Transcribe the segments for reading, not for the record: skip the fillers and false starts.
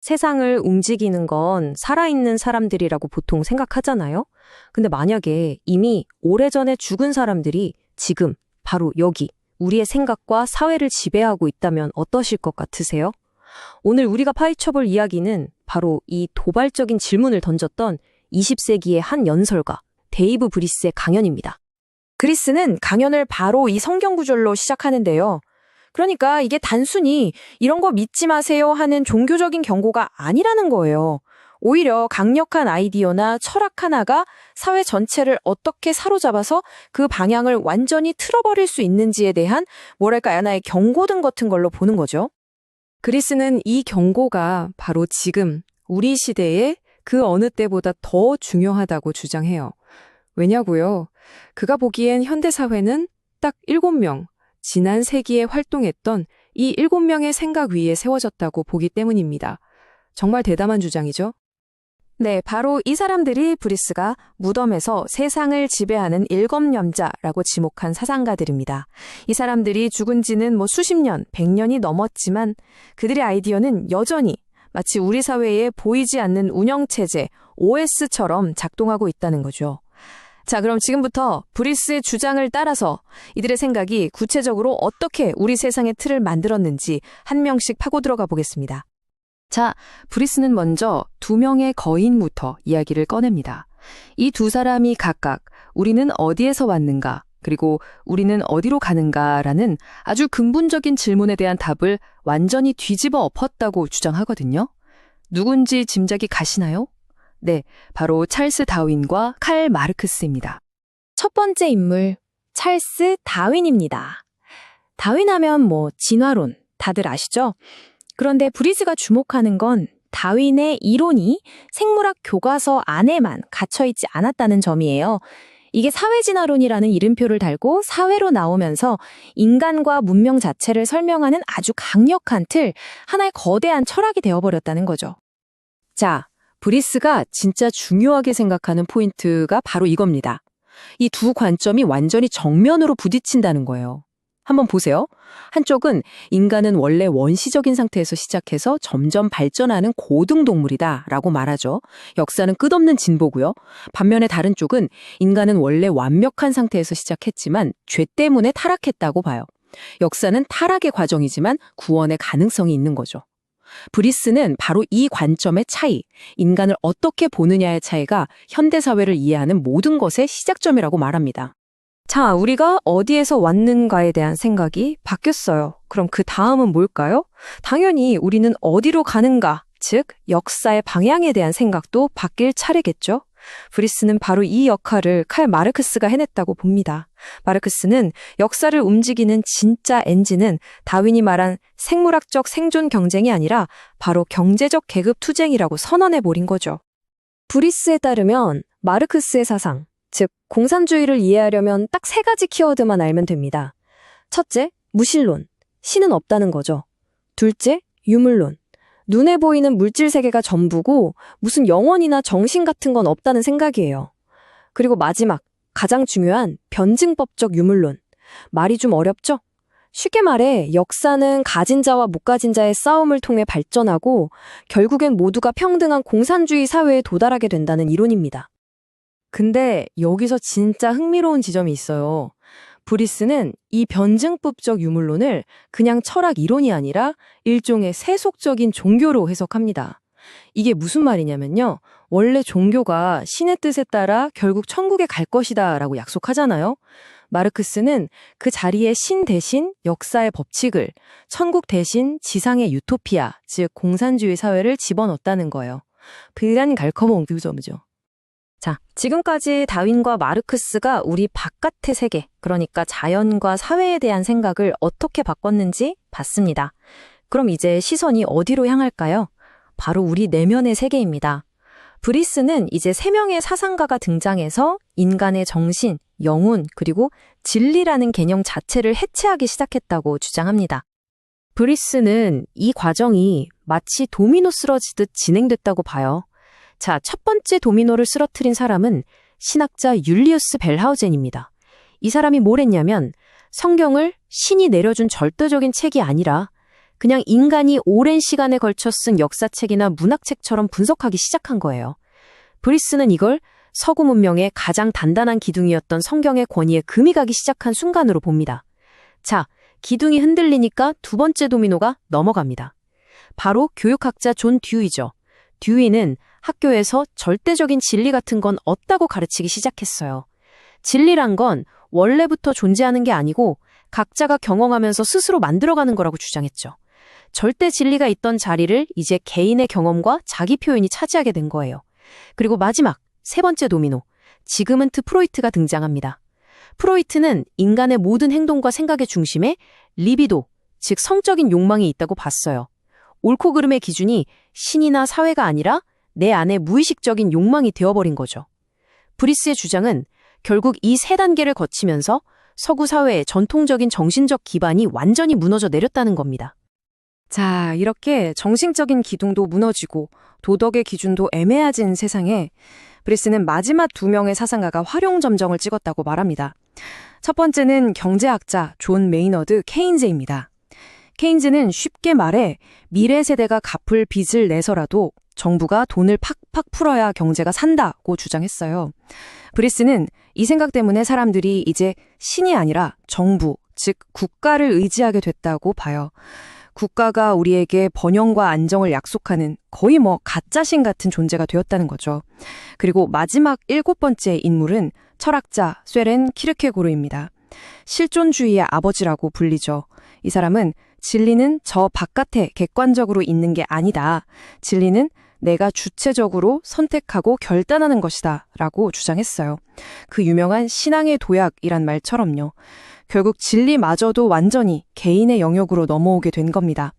세상을 움직이는 건 살아있는 사람들이라고 보통 생각하잖아요. 근데 만약에 이미 오래전에 죽은 사람들이 지금 바로 여기 우리의 생각과 사회를 지배하고 있다면 어떠실 것 같으세요? 오늘 우리가 파헤쳐볼 이야기는 바로 이 도발적인 질문을 던졌던 20세기의 한 연설가 데이브 브리스의 강연입니다. 그리스는 강연을 바로 이 성경 구절로 시작하는데요. 그러니까 이게 단순히 이런 거 믿지 마세요 하는 종교적인 경고가 아니라는 거예요. 오히려 강력한 아이디어나 철학 하나가 사회 전체를 어떻게 사로잡아서 그 방향을 완전히 틀어버릴 수 있는지에 대한 하나의 경고등 같은 걸로 보는 거죠. 그리스는 이 경고가 바로 지금 우리 시대에 그 어느 때보다 더 중요하다고 주장해요. 왜냐고요? 그가 보기엔 현대사회는 딱 7명, 지난 세기에 활동했던 이 7명의 생각 위에 세워졌다고 보기 때문입니다. 정말 대담한 주장이죠? 네, 바로 이 사람들이 브리스가 무덤에서 세상을 지배하는 일곱념자라고 지목한 사상가들입니다. 이 사람들이 죽은 지는 수십 년, 100년이 넘었지만 그들의 아이디어는 여전히 마치 우리 사회에 보이지 않는 운영체제, OS처럼 작동하고 있다는 거죠. 자, 그럼 지금부터 브리스의 주장을 따라서 이들의 생각이 구체적으로 어떻게 우리 세상의 틀을 만들었는지 한 명씩 파고 들어가 보겠습니다. 자, 브리스는 먼저 2명의 거인부터 이야기를 꺼냅니다. 이 두 사람이 각각 우리는 어디에서 왔는가, 그리고 우리는 어디로 가는가라는 아주 근본적인 질문에 대한 답을 완전히 뒤집어 엎었다고 주장하거든요. 누군지 짐작이 가시나요? 네, 바로 찰스 다윈과 칼 마르크스입니다. 첫 번째 인물, 찰스 다윈입니다. 다윈하면 진화론, 다들 아시죠? 그런데 브리스가 주목하는 건 다윈의 이론이 생물학 교과서 안에만 갇혀있지 않았다는 점이에요. 이게 사회진화론이라는 이름표를 달고 사회로 나오면서 인간과 문명 자체를 설명하는 아주 강력한 틀, 하나의 거대한 철학이 되어버렸다는 거죠. 자, 브리스가 진짜 중요하게 생각하는 포인트가 바로 이겁니다. 이 두 관점이 완전히 정면으로 부딪힌다는 거예요. 한번 보세요. 한쪽은 인간은 원래 원시적인 상태에서 시작해서 점점 발전하는 고등동물이다 라고 말하죠. 역사는 끝없는 진보고요. 반면에 다른 쪽은 인간은 원래 완벽한 상태에서 시작했지만 죄 때문에 타락했다고 봐요. 역사는 타락의 과정이지만 구원의 가능성이 있는 거죠. 브리스는 바로 이 관점의 차이, 인간을 어떻게 보느냐의 차이가 현대사회를 이해하는 모든 것의 시작점이라고 말합니다. 자, 우리가 어디에서 왔는가에 대한 생각이 바뀌었어요. 그럼 그 다음은 뭘까요? 당연히 우리는 어디로 가는가, 즉 역사의 방향에 대한 생각도 바뀔 차례겠죠. 브리스는 바로 이 역할을 칼 마르크스가 해냈다고 봅니다. 마르크스는 역사를 움직이는 진짜 엔진은 다윈이 말한 생물학적 생존 경쟁이 아니라 바로 경제적 계급 투쟁이라고 선언해버린 거죠. 브리스에 따르면 마르크스의 사상, 즉 공산주의를 이해하려면 딱 3가지 키워드만 알면 됩니다. 첫째, 무신론, 신은 없다는 거죠. 둘째, 유물론, 눈에 보이는 물질 세계가 전부고 무슨 영혼이나 정신 같은 건 없다는 생각이에요. 그리고 마지막, 가장 중요한 변증법적 유물론. 말이 좀 어렵죠? 쉽게 말해 역사는 가진 자와 못 가진 자의 싸움을 통해 발전하고 결국엔 모두가 평등한 공산주의 사회에 도달하게 된다는 이론입니다. 근데 여기서 진짜 흥미로운 지점이 있어요. 브리스는 이 변증법적 유물론을 그냥 철학 이론이 아니라 일종의 세속적인 종교로 해석합니다. 이게 무슨 말이냐면요. 원래 종교가 신의 뜻에 따라 결국 천국에 갈 것이다 라고 약속하잖아요. 마르크스는 그 자리에 신 대신 역사의 법칙을, 천국 대신 지상의 유토피아, 즉 공산주의 사회를 집어넣었다는 거예요. 비단 갈커먹은 교점이죠. 자, 지금까지 다윈과 마르크스가 우리 바깥의 세계, 그러니까 자연과 사회에 대한 생각을 어떻게 바꿨는지 봤습니다. 그럼 이제 시선이 어디로 향할까요? 바로 우리 내면의 세계입니다. 브리스는 이제 3명의 사상가가 등장해서 인간의 정신, 영혼, 그리고 진리라는 개념 자체를 해체하기 시작했다고 주장합니다. 브리스는 이 과정이 마치 도미노 쓰러지듯 진행됐다고 봐요. 자, 첫 번째 도미노를 쓰러뜨린 사람은 신학자 율리우스 벨하우젠입니다. 이 사람이 뭘 했냐면 성경을 신이 내려준 절대적인 책이 아니라 그냥 인간이 오랜 시간에 걸쳐 쓴 역사책이나 문학책처럼 분석하기 시작한 거예요. 브리스는 이걸 서구 문명의 가장 단단한 기둥이었던 성경의 권위에 금이 가기 시작한 순간으로 봅니다. 자, 기둥이 흔들리니까 두 번째 도미노가 넘어갑니다. 바로 교육학자 존 듀이죠. 듀이는 학교에서 절대적인 진리 같은 건 없다고 가르치기 시작했어요. 진리란 건 원래부터 존재하는 게 아니고 각자가 경험하면서 스스로 만들어가는 거라고 주장했죠. 절대 진리가 있던 자리를 이제 개인의 경험과 자기 표현이 차지하게 된 거예요. 그리고 마지막, 세 번째 도미노, 지그문트 프로이트가 등장합니다. 프로이트는 인간의 모든 행동과 생각의 중심에 리비도, 즉 성적인 욕망이 있다고 봤어요. 옳고 그름의 기준이 신이나 사회가 아니라 내 안의 무의식적인 욕망이 되어버린 거죠. 브리스의 주장은 결국 이 세 단계를 거치면서 서구 사회의 전통적인 정신적 기반이 완전히 무너져 내렸다는 겁니다. 자, 이렇게 정신적인 기둥도 무너지고 도덕의 기준도 애매해진 세상에 브리스는 마지막 두 명의 사상가가 활용점정을 찍었다고 말합니다. 첫 번째는 경제학자 존 메이너드 케인즈입니다. 케인즈는 쉽게 말해 미래 세대가 갚을 빚을 내서라도 정부가 돈을 팍팍 풀어야 경제가 산다고 주장했어요. 브리스는 이 생각 때문에 사람들이 이제 신이 아니라 정부, 즉 국가를 의지하게 됐다고 봐요. 국가가 우리에게 번영과 안정을 약속하는 거의 가짜신 같은 존재가 되었다는 거죠. 그리고 마지막 7번째 인물은 철학자 쇠렌 키르케고르입니다. 실존주의의 아버지라고 불리죠. 이 사람은 진리는 저 바깥에 객관적으로 있는 게 아니다. 진리는 내가 주체적으로 선택하고 결단하는 것이다 라고 주장했어요. 그 유명한 신앙의 도약이란 말처럼요. 결국 진리마저도 완전히 개인의 영역으로 넘어오게 된 겁니다.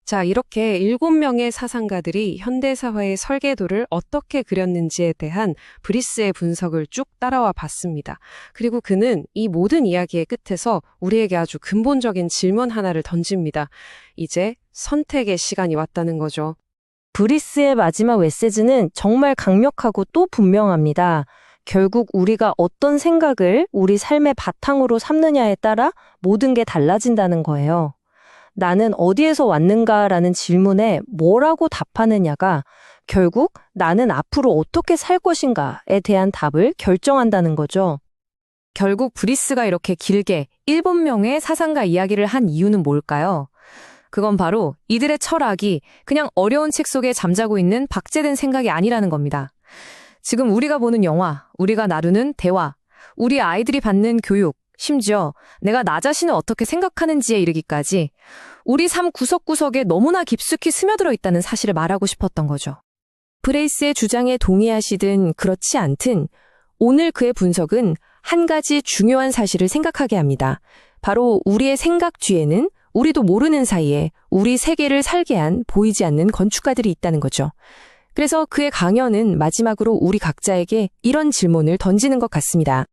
자, 이렇게 7명의 사상가들이 현대사회의 설계도를 어떻게 그렸는지에 대한 브리스의 분석을 쭉 따라와 봤습니다. 그리고 그는 이 모든 이야기의 끝에서 우리에게 아주 근본적인 질문 하나를 던집니다. 이제 선택의 시간이 왔다는 거죠. 브리스의 마지막 메시지는 정말 강력하고 또 분명합니다. 결국 우리가 어떤 생각을 우리 삶의 바탕으로 삼느냐에 따라 모든 게 달라진다는 거예요. 나는 어디에서 왔는가라는 질문에 뭐라고 답하느냐가 결국 나는 앞으로 어떻게 살 것인가에 대한 답을 결정한다는 거죠. 결국 브리스가 이렇게 길게 7명의 사상가 이야기를 한 이유는 뭘까요? 그건 바로 이들의 철학이 그냥 어려운 책 속에 잠자고 있는 박제된 생각이 아니라는 겁니다. 지금 우리가 보는 영화, 우리가 나누는 대화, 우리 아이들이 받는 교육, 심지어 내가 나 자신을 어떻게 생각하는지에 이르기까지 우리 삶 구석구석에 너무나 깊숙이 스며들어 있다는 사실을 말하고 싶었던 거죠. 브레이스의 주장에 동의하시든 그렇지 않든 오늘 그의 분석은 한 가지 중요한 사실을 생각하게 합니다. 바로 우리의 생각 뒤에는 우리도 모르는 사이에 우리 세계를 살게 한 보이지 않는 건축가들이 있다는 거죠. 그래서 그의 강연은 마지막으로 우리 각자에게 이런 질문을 던지는 것 같습니다.